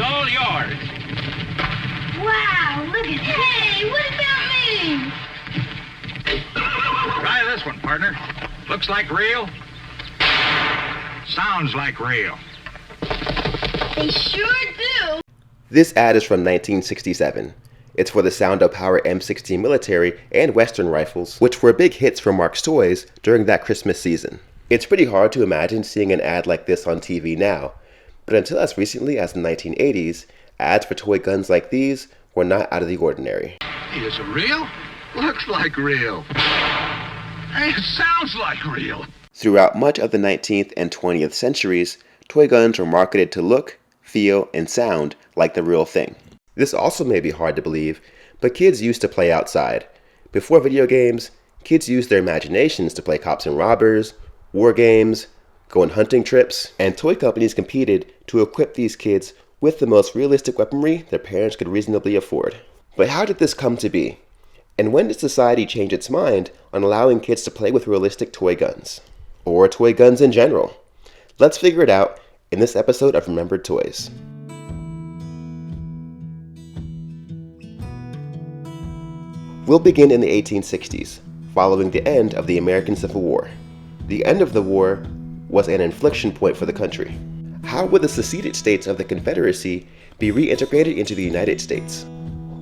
all yours. Wow, look at that. Hey, what about me? Try this one, partner. Looks like real. Sounds like real. They sure do. This ad is from 1967. It's for the Soundo Power M16 military and Western rifles, which were big hits for Mark's Toys during that Christmas season. It's pretty hard to imagine seeing an ad like this on TV now, but until as recently as the 1980s, ads for toy guns like these were not out of the ordinary. Is it real? Looks like real. Hey, it sounds like real. Throughout much of the 19th and 20th centuries, toy guns were marketed to look, feel, and sound like the real thing. This also may be hard to believe, but kids used to play outside. Before video games, kids used their imaginations to play cops and robbers, war games, go on hunting trips, and toy companies competed to equip these kids with the most realistic weaponry their parents could reasonably afford. But how did this come to be? And when did society change its mind on allowing kids to play with realistic toy guns? Or toy guns in general? Let's figure it out in this episode of Remembered Toys. We'll begin in the 1860s, following the end of the American Civil War. The end of the war was an inflection point for the country. How would the seceded states of the Confederacy be reintegrated into the United States?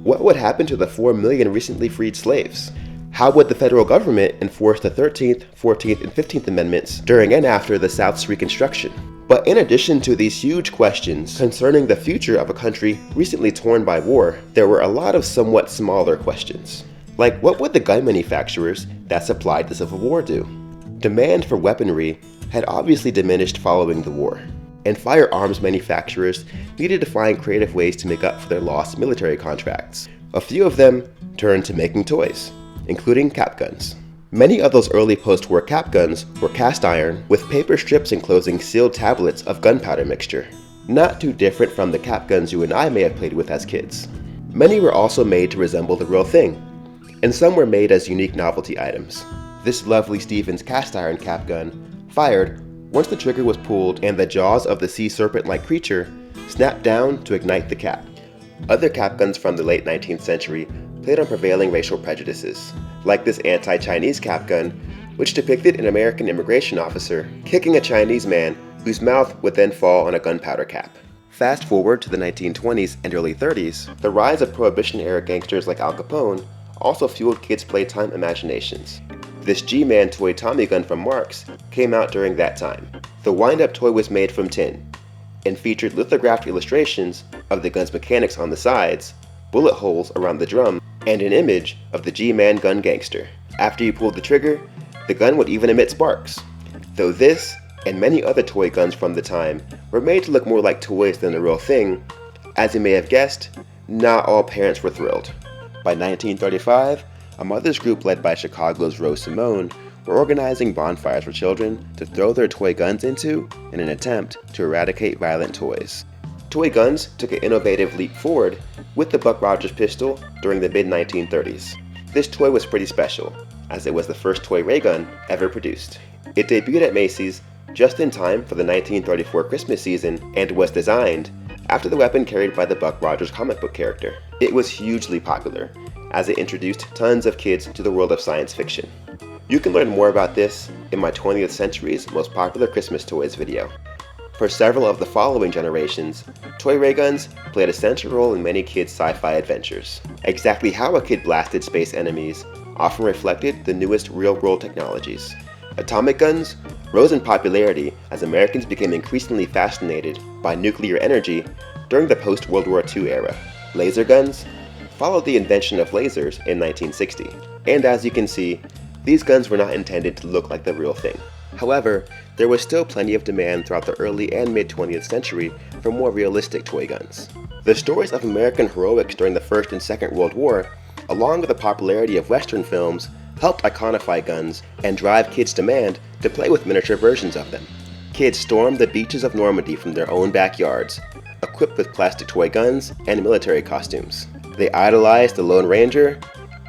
What would happen to the 4 million recently freed slaves? How would the federal government enforce the 13th, 14th, and 15th Amendments during and after the South's Reconstruction? But in addition to these huge questions concerning the future of a country recently torn by war, there were a lot of somewhat smaller questions. Like, what would the gun manufacturers that supplied the Civil War do? Demand for weaponry had obviously diminished following the war, and firearms manufacturers needed to find creative ways to make up for their lost military contracts. A few of them turned to making toys, including cap guns. Many of those early post-war cap guns were cast iron with paper strips enclosing sealed tablets of gunpowder mixture, not too different from the cap guns you and I may have played with as kids. Many were also made to resemble the real thing, and some were made as unique novelty items. This lovely Stevens cast iron cap gun fired once the trigger was pulled and the jaws of the sea serpent-like creature snapped down to ignite the cap. Other cap guns from the late 19th century played on prevailing racial prejudices, like this anti-Chinese cap gun, which depicted an American immigration officer kicking a Chinese man whose mouth would then fall on a gunpowder cap. Fast forward to the 1920s and early 30s, the rise of Prohibition-era gangsters like Al Capone also fueled kids' playtime imaginations. This G-Man toy Tommy gun from Marx came out during that time. The wind-up toy was made from tin and featured lithographed illustrations of the gun's mechanics on the sides, bullet holes around the drum, and an image of the G-Man gun gangster. After you pulled the trigger, the gun would even emit sparks. Though this, and many other toy guns from the time, were made to look more like toys than the real thing, as you may have guessed, not all parents were thrilled. By 1935, a mothers group led by Chicago's Rose Simone were organizing bonfires for children to throw their toy guns into in an attempt to eradicate violent toys. Toy guns took an innovative leap forward with the Buck Rogers pistol during the mid-1930s. This toy was pretty special, as it was the first toy ray gun ever produced. It debuted at Macy's just in time for the 1934 Christmas season and was designed after the weapon carried by the Buck Rogers comic book character. It was hugely popular, as it introduced tons of kids to the world of science fiction. You can learn more about this in my 20th century's most popular Christmas toys video. For several of the following generations, toy ray guns played a central role in many kids' sci-fi adventures. Exactly how a kid blasted space enemies often reflected the newest real-world technologies. Atomic guns rose in popularity as Americans became increasingly fascinated by nuclear energy during the post-World War II era. Laser guns followed the invention of lasers in 1960, and as you can see, these guns were not intended to look like the real thing. However, there was still plenty of demand throughout the early and mid-20th century for more realistic toy guns. The stories of American heroics during the First and Second World War, along with the popularity of Western films, helped iconify guns and drive kids' demand to play with miniature versions of them. Kids stormed the beaches of Normandy from their own backyards, equipped with plastic toy guns and military costumes. They idolized the Lone Ranger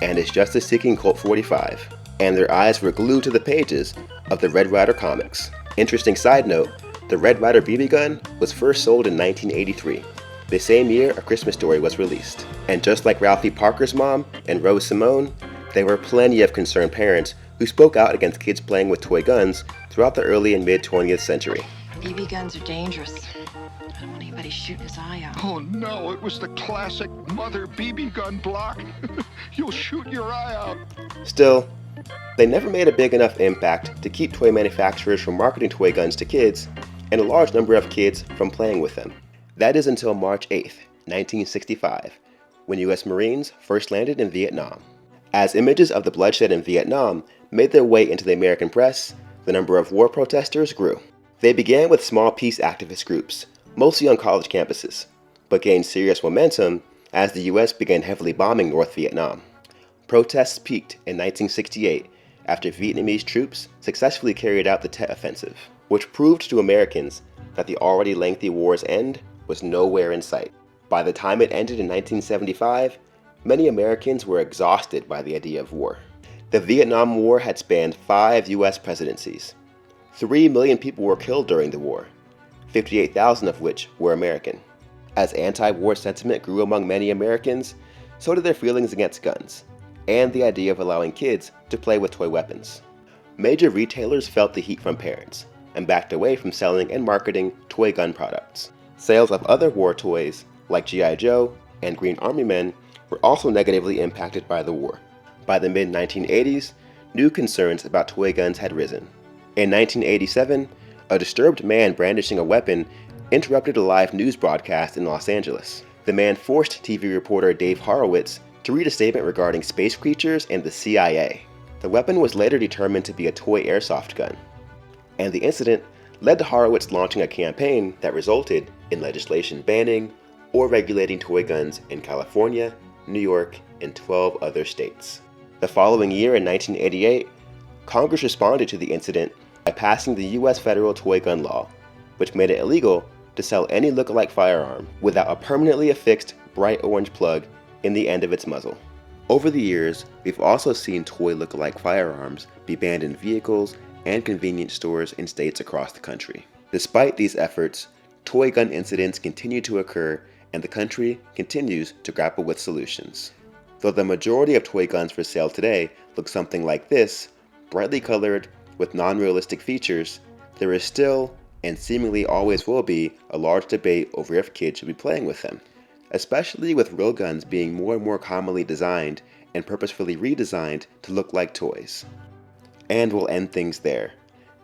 and his justice-seeking Colt 45, and their eyes were glued to the pages of the Red Ryder comics. Interesting side note, the Red Ryder BB gun was first sold in 1983. The same year, A Christmas Story was released. And just like Ralphie Parker's mom and Rose Simone, there were plenty of concerned parents who spoke out against kids playing with toy guns throughout the early and mid 20th century. BB guns are dangerous. I don't want anybody shooting his eye out. Oh no, it was the classic mother BB gun block. You'll shoot your eye out. Still, they never made a big enough impact to keep toy manufacturers from marketing toy guns to kids, and a large number of kids from playing with them. That is until March 8th, 1965, when US Marines first landed in Vietnam. As images of the bloodshed in Vietnam made their way into the American press, the number of war protesters grew. They began with small peace activist groups, mostly on college campuses, but gained serious momentum as the US began heavily bombing North Vietnam. Protests peaked in 1968 after Vietnamese troops successfully carried out the Tet Offensive, which proved to Americans that the already lengthy war's end was nowhere in sight. By the time it ended in 1975, many Americans were exhausted by the idea of war. The Vietnam War had spanned 5 US presidencies. 3 million people were killed during the war, 58,000 of which were American. As anti-war sentiment grew among many Americans, so did their feelings against guns, and the idea of allowing kids to play with toy weapons. Major retailers felt the heat from parents, and backed away from selling and marketing toy gun products. Sales of other war toys, like G.I. Joe and Green Army Men, were also negatively impacted by the war. By the mid-1980s, new concerns about toy guns had risen. In 1987, a disturbed man brandishing a weapon interrupted a live news broadcast in Los Angeles. The man forced TV reporter Dave Horowitz to read a statement regarding space creatures and the CIA. The weapon was later determined to be a toy airsoft gun, and the incident led to Horowitz launching a campaign that resulted in legislation banning or regulating toy guns in California, New York, and 12 other states. The following year, in 1988, Congress responded to the incident by passing the U.S. federal toy gun law, which made it illegal to sell any look-alike firearm without a permanently affixed bright orange plug in the end of its muzzle. Over the years, we've also seen toy look-alike firearms be banned in vehicles and convenience stores in states across the country. Despite these efforts, toy gun incidents continue to occur, and the country continues to grapple with solutions. Though the majority of toy guns for sale today look something like this, brightly colored with non-realistic features, there is still, and seemingly always will be, a large debate over if kids should be playing with them, especially with real guns being more and more commonly designed and purposefully redesigned to look like toys. And we'll end things there.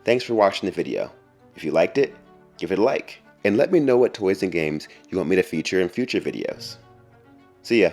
Thanks for watching the video. If you liked it, give it a like, and let me know what toys and games you want me to feature in future videos. See ya!